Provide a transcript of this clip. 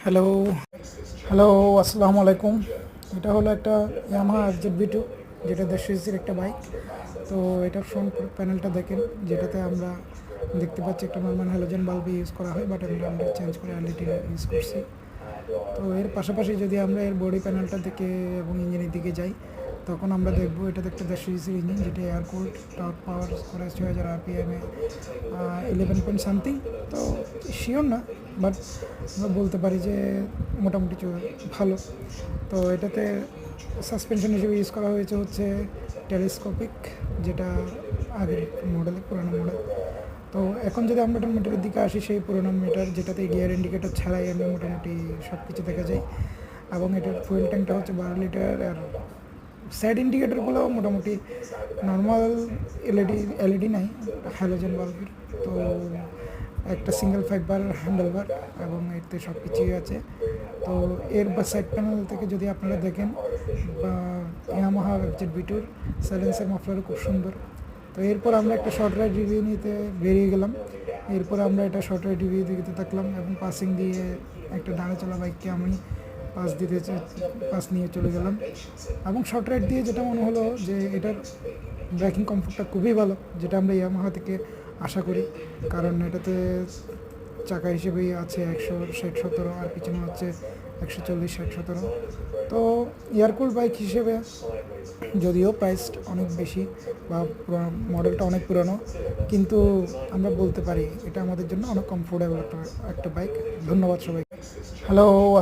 Hello hello আসসালামু আলাইকুম। এটা হলো একটা ইয়ামাহা FZ-V2, যেটা 150 একটা বাইক। তো এটার ফ্রন্ট প্যানেলটা দেখেন, যেটাতে আমরা দেখতে পাচ্ছি একটা নর্মাল হ্যালোজেন বাল্ব ইউজ করা হয়, বাট আমরা চেঞ্জ করে এলইডি ইউজ করছি। তো এর পাশাপাশি যদি আমরা এর বডি প্যানেলটা দিকে এবং ইঞ্জিনের দিকে যাই, তখন আমরা দেখবো এটাতে একটা 150 ইঞ্জিন, যেটা এয়ার কুলড, টর্ক পাওয়ার করে 6000 RPM-এ 11 পয়েন্ট সামথিং। তো শিওর না, বাট আমরা বলতে পারি যে মোটামুটি ভালো। তো এটাতে সাসপেনশন হিসেবে ইউজ করা হয়েছে হচ্ছে টেলিস্কোপিক, যেটা আগের মডেলে, পুরোনো মডেল। তো এখন যদি আমরা মিটারের দিকে আসি, সেই পুরোনো মিটার যেটাতে গিয়ার ইন্ডিকেটর ছাড়াই আমরা মোটামুটি সব কিছু দেখা যায়। এবং এটার ফুয়েল ট্যাঙ্কটা হচ্ছে 12 লিটার। আর সাইড ইন্ডিকেটরগুলো মোটামুটি নর্মাল এলইডি নাই, হ্যালোজেন বাল্বের। তো একটা সিঙ্গেল ফাইবার হ্যান্ডেলবার এবং এতে সব কিছুই আছে। তো এর সাইড প্যানেল থেকে যদি আপনারা দেখেন, বা ইয়ামাহা FZ-V2-র সাইলেন্সার মাফলারও খুব সুন্দর। তো এরপর আমরা একটা শর্ট রাইড রিভিউ নিতে বেরিয়ে গেলাম। এরপর আমরা এটা শর্ট রাইড রিভিউ দিতে থাকলাম, এবং পাসিং দিয়ে একটা ডানে চলা বাইককে আমি পাস নিয়ে চলে গেলাম। এবং শর্ট রাইড দিয়ে যেটা মনে হলো যে এটার ব্রেকিং কমফোর্টটা খুবই ভালো, যেটা আমরা ইয়ামাহা থেকে আশা করি। কারণ এটাতে চাকা হিসেবেই আছে 160-17, আর পিছনে হচ্ছে 140-60-17। তো এয়ারকুল বাইক হিসেবে যদিও প্রাইসটা অনেক বেশি, বা মডেলটা অনেক পুরনো, কিন্তু আমরা বলতে পারি এটা আমাদের জন্য অনেক কমফোর্টেবল একটা বাইক। ধন্যবাদ সবাই। হ্যালো।